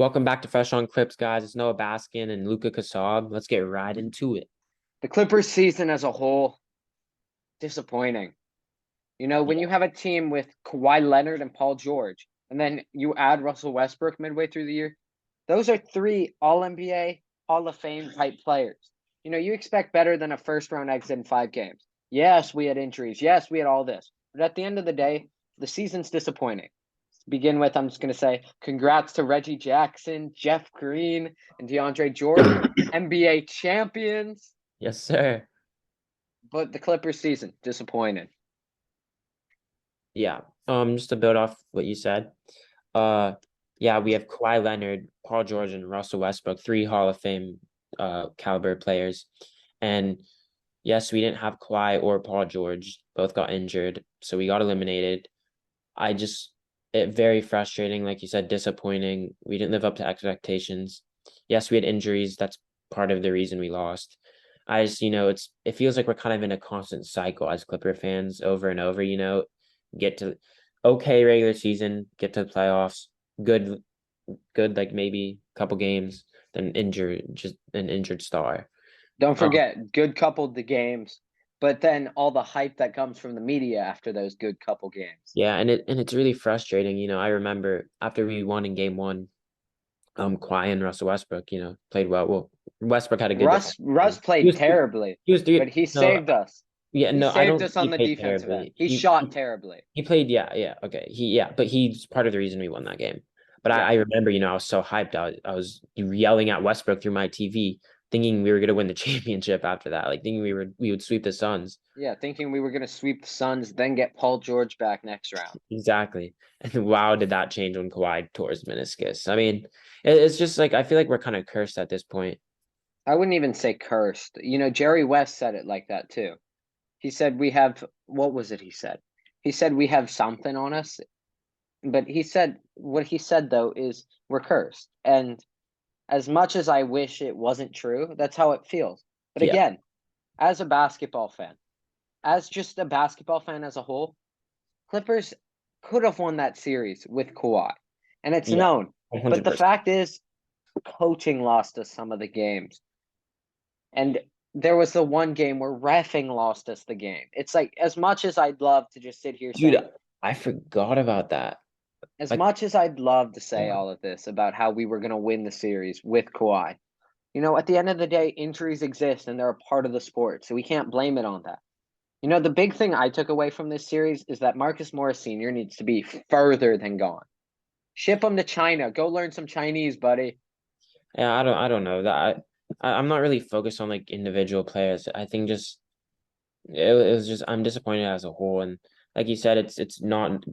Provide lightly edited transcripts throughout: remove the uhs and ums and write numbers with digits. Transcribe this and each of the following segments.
Welcome back to Fresh on Clips, guys. It's Noah Baskin and Luca Kassab. Let's get right into it. The Clippers season as a whole, disappointing. When Yeah. you have a team with Kawhi Leonard and Paul George, and then you add Russell Westbrook midway through the year, those are three All NBA, Hall of Fame type players. You expect better than a first round exit in 5 games. Yes, we had injuries. Yes, we had all this. But at the end of the day, the season's disappointing. To begin with, I'm just going to say congrats to Reggie Jackson, Jeff Green, and DeAndre Jordan, NBA champions. Yes, sir. But the Clippers season, disappointing. Yeah. Just to build off what you said. Uh, yeah, we have Kawhi Leonard, Paul George, and Russell Westbrook, three Hall of Fame caliber players. And yes, we didn't have Kawhi or Paul George. Both got injured, so we got eliminated. It very frustrating, like you said, disappointing. We didn't live up to expectations. Yes, we had injuries. That's part of the reason we lost. It feels like we're kind of in a constant cycle as Clipper fans over and over, get to okay regular season, get to the playoffs, good, like maybe a couple games, then just an injured star. Don't Um, forget, good coupled the games, but then all the hype that comes from the media after those good couple games. yeah, and it's really frustrating. I remember after we won in game one, Kawhi and Russell Westbrook, played well. Well, Westbrook had a good Russ defense. played terribly, He was but three. he No, saved us. yeah, He no, I saved don't us think he on the played defensive end. terribly. He shot terribly. He played, yeah, okay. But he's part of the reason we won that game. But Yeah. I remember, I was so hyped. I was yelling at Westbrook through my TV, thinking we were gonna win the championship after that, like thinking we would sweep the Suns. Yeah, thinking we were going to sweep the Suns, then get Paul George back next round. Exactly. And wow, did that change when Kawhi tore his meniscus? I mean, it's just like I feel like we're kind of cursed at this point. I wouldn't even say cursed. Jerry West said it like that too. He said we have, what was it he said? He said we have something on us. But what he said though is we're cursed. And as much as I wish it wasn't true, that's how it feels. But Yeah. again, as a basketball fan, as just a basketball fan as a whole, Clippers could have won that series with Kawhi. And it's Yeah. known. But the 100%. fact is, coaching lost us some of the games. And there was the one game where reffing lost us the game. It's like, as much as I'd love to just sit here Dude, saying, I forgot about that. as Like, much as I'd love to say yeah. all of this about how we were going to win the series with Kawhi, at the end of the day, injuries exist and they're a part of the sport. So we can't blame it on that. The big thing I took away from this series is that Marcus Morris Sr. needs to be further than gone. Ship him to China. Go learn some Chinese, buddy. Yeah, I don't know that. I'm not really focused on like individual players. I think just it was just I'm disappointed as a whole. And like you said, it's not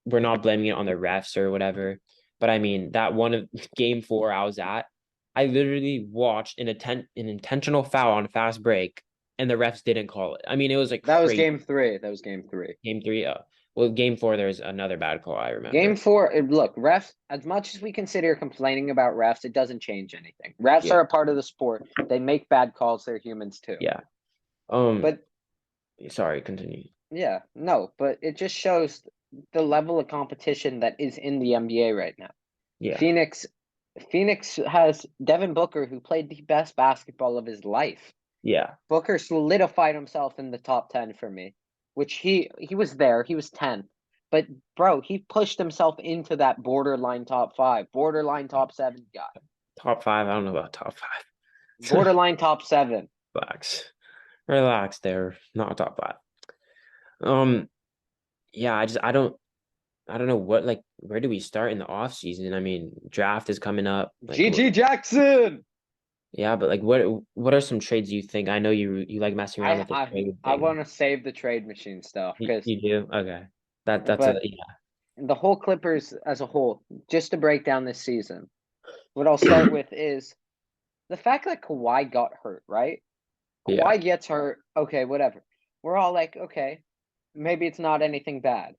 we're not blaming it on the refs or whatever. But I mean that one of game four I was at, I literally watched an intentional foul on a fast break, and the refs didn't call it. I mean, it was like That was crazy. game three. That was game three. Game three. Well, game four, there's another bad call I Game remember. four, look, refs, as much as we consider complaining about refs, it doesn't change anything. Refs Yeah, are a part of the sport. They make bad calls. They're humans too. yeah. Um, But sorry, continue. yeah, no, but it just shows the level of competition that is in the NBA right now. Yeah, Phoenix Phoenix has Devin Booker, who played the best basketball of his life. yeah. Booker solidified himself in the top 10 for me, which he was there. He was 10th. But bro, he pushed himself into that borderline top 5, borderline top 7 guy. Top five. I don't know about top five. Borderline top 7. Relax, relax. There, not top five. Um, yeah. I don't know where do we start in the off season? I mean, draft is coming up. GG Jackson. Yeah, but like, what are some trades you think? I know you like messing around I with the I trade I thing. want to save the trade machine stuff because You do? Okay. That's a but yeah. the whole Clippers as a whole, just to break down this season, what I'll start with is the fact that Kawhi got hurt, right? Yeah. Kawhi gets hurt, okay, whatever. We're all like, okay, maybe it's not anything bad.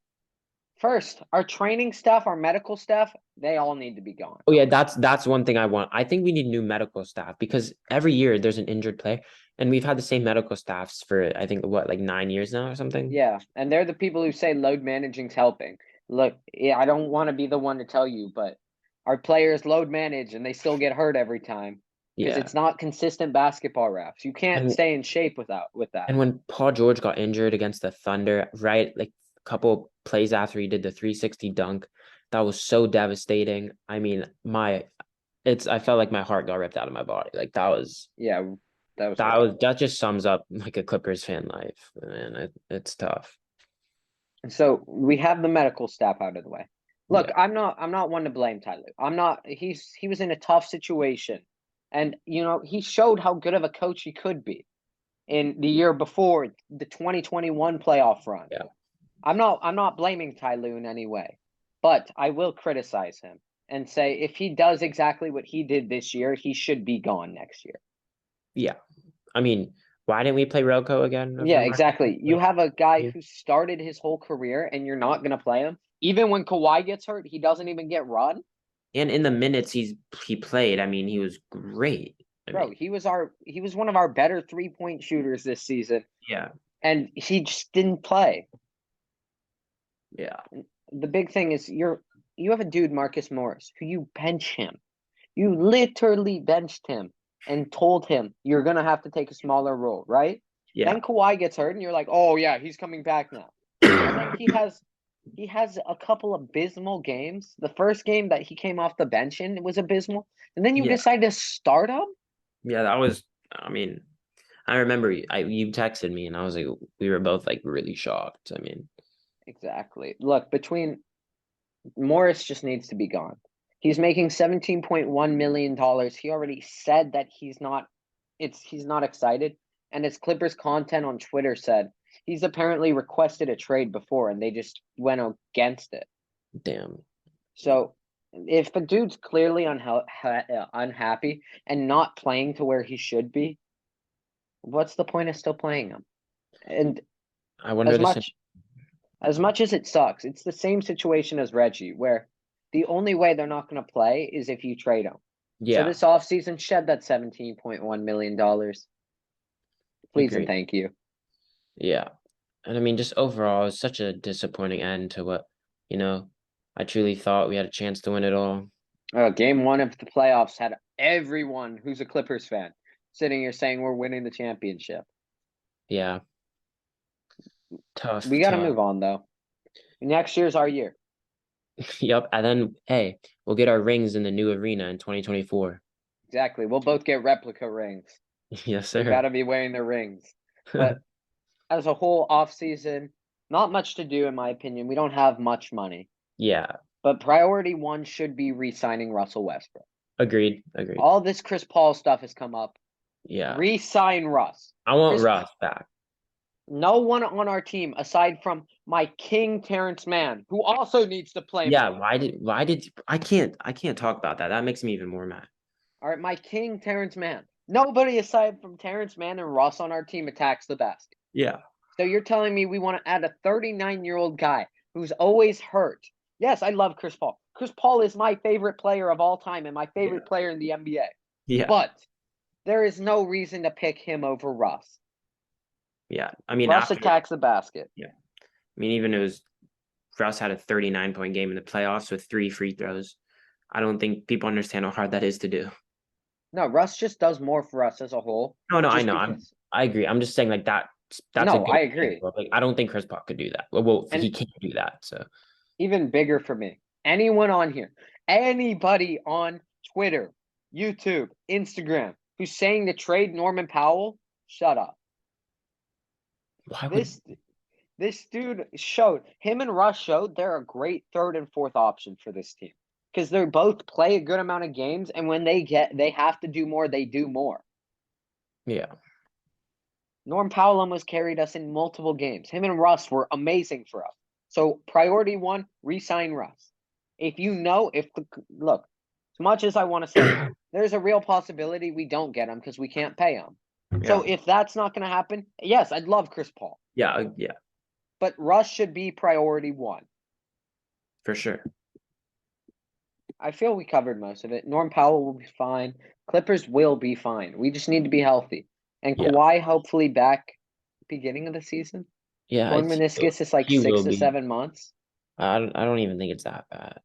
First, our training staff, our medical staff, they all need to be gone. Oh yeah, that's one thing I want. I think we need new medical staff because every year there's an injured player, and we've had the same medical staffs for I think what like 9 years now or something. Yeah, and they're the people who say load managing's helping. Look, yeah, I don't want to be the one to tell you, but our players load manage and they still get hurt every time because Yeah. it's not consistent basketball refs. You can't And stay in shape with that. and when Paul George got injured against the Thunder, right, like a couple plays after he did the 360 dunk, that was so devastating. I mean, I felt like my heart got ripped out of my body. Like Yeah, that was rough. that just sums up like a Clippers fan life, man. It's tough. And so we have the medical staff out of the way. Look, Yeah. I'm not one to blame Tyler. I'm not he was in a tough situation. And he showed how good of a coach he could be in the year before the 2021 playoff run. Yeah. I'm not blaming Tyloo in any way, but I will criticize him and say if he does exactly what he did this year, he should be gone next year. Yeah. I mean, why didn't we play Rocco again? Yeah, exactly. You have a guy Yeah. who started his whole career and you're not gonna play him. Even when Kawhi gets hurt, he doesn't even get run. And in the minutes he played, I mean, he was great. I Bro, mean, he was one of our better 3-point shooters this season, yeah. and he just didn't play. Yeah. The big thing is you have a dude, Marcus Morris, who you bench him. You literally benched him and told him you're gonna have to take a smaller role, right? Yeah. Then Kawhi gets hurt, and you're like, oh yeah, he's coming back now. And then he has a couple abysmal games. The first game that he came off the bench in was abysmal, and then you Yeah. decide to start him. Yeah, that was, I mean, I remember you texted me and I was like, we were both like really shocked. I mean, Exactly. Look, between Morris just needs to be gone. He's making $17.1 million. He already said that he's not excited. And his Clippers content on Twitter said he's apparently requested a trade before and they just went against it. damn. So if the dude's clearly unhappy and not playing to where he should be, what's the point of still playing him? And I wonder as the same. much as much as it sucks, it's the same situation as Reggie, where the only way they're not going to play is if you trade them. So Yeah, this offseason, shed that $17.1 million. Please and agreed. thank you. Yeah. And I mean, just overall, it's such a disappointing end to what, you know, I truly thought we had a chance to win it all. Game one of the playoffs had everyone who's a Clippers fan sitting here saying we're winning the championship. Yeah. Tough, We got to tough. move on, though. Next year's our year. Yep. And then, hey, we'll get our rings in the new arena in 2024. Exactly. We'll both get replica rings. Yes, We got sir. to be wearing the rings. But as a whole offseason, not much to do, in my opinion. We don't have much money. Yeah. But priority one should be re-signing Russell Westbrook. Agreed. Agreed. All this Chris Paul stuff has come up. Yeah. Re-sign Russ. I want Chris, Russ back. no one on our team aside from my king Terrence Mann, who also needs to play Yeah, more. I can't talk about that. That makes me even more mad. All right, my king Terrence Mann. Nobody aside from Terrence Mann and Russ on our team attacks the basket. Yeah. So you're telling me we want to add a 39-year-old guy who's always hurt? Yes, I love Chris Paul. Chris Paul is my favorite player of all time and my favorite Yeah. player in the NBA. Yeah. But there is no reason to pick him over Russ. Yeah. I mean, Russ after, attacks the basket. yeah. I mean, even it was Russ had a 39-point game in the playoffs with 3 free throws. I don't think people understand how hard that is to do. No, Russ just does more for us as a whole. No, no, I Just know. because. I agree. I'm just saying like that's a No, good I agree. example. Like I don't think Chris Paul could do that. Well, And he can't do that. So even bigger for me. Anyone on here, anybody on Twitter, YouTube, Instagram who's saying to trade Norman Powell, shut up. why would This dude showed him and Russ showed they're a great third and fourth option for this team because they both play a good amount of games, and when they have to do more, they do more. yeah. Norm Powell almost carried us in multiple games. Him and Russ were amazing for us. So priority one, re-sign Russ. Look, as much as I want to say, there's a real possibility we don't get him because we can't pay him. So Yeah. if that's not going to happen, yes, I'd love Chris Paul. Yeah, yeah, But Russ should be priority one. for sure. I feel we covered most of it. Norm Powell will be fine. Clippers will be fine. We just need to be healthy. And Yeah. Kawhi hopefully back beginning of the season. Yeah, Torn meniscus is like he will 6 to be. 7 months. I don't even think it's that bad.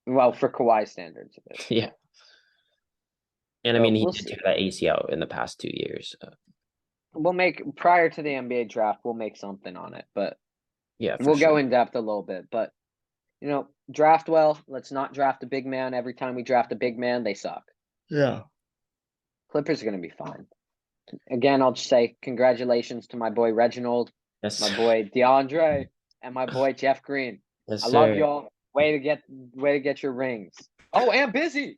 Well, for Kawhi standards, it is. Yeah. And I So mean, he we'll did see. tear that ACL in the past 2 years. So. We'll make prior to the NBA draft, we'll make something on it, but Yeah, for we'll sure. go in depth a little bit. But draft well. Let's not draft a big man. Every time we draft a big man, they suck. Yeah. Clippers are going to be fine. Again, I'll just say congratulations to my boy Reginald, Yes. my boy DeAndre, and my boy Jeff Green. Yes, I love sir. y'all. Way to get your rings. Oh, and busy.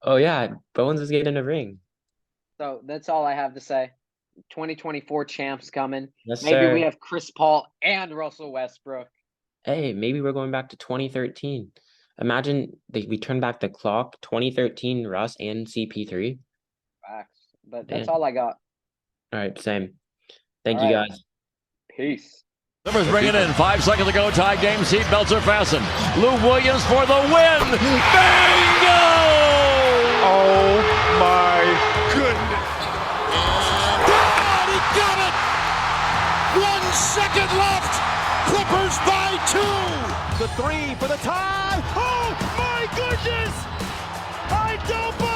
Oh yeah, Bones is getting a ring. So that's all I have to say. 2024 champs coming. Yes, Maybe we sir. have Chris Paul and Russell Westbrook. Hey, maybe we're going back to 2013. Imagine we turn back the clock, 2013, Russ and CP3. Facts. But that's Damn. all I got. All right, same. All Thank you, right. guys. Peace. Clippers bring it in. 5 seconds to go. Tie game. Seatbelts are fastened. Lou Williams for the win. Bingo! Oh my goodness. God, he got it! 1 second left. Clippers by 2. The three for the tie. Oh my goodness. I don't believe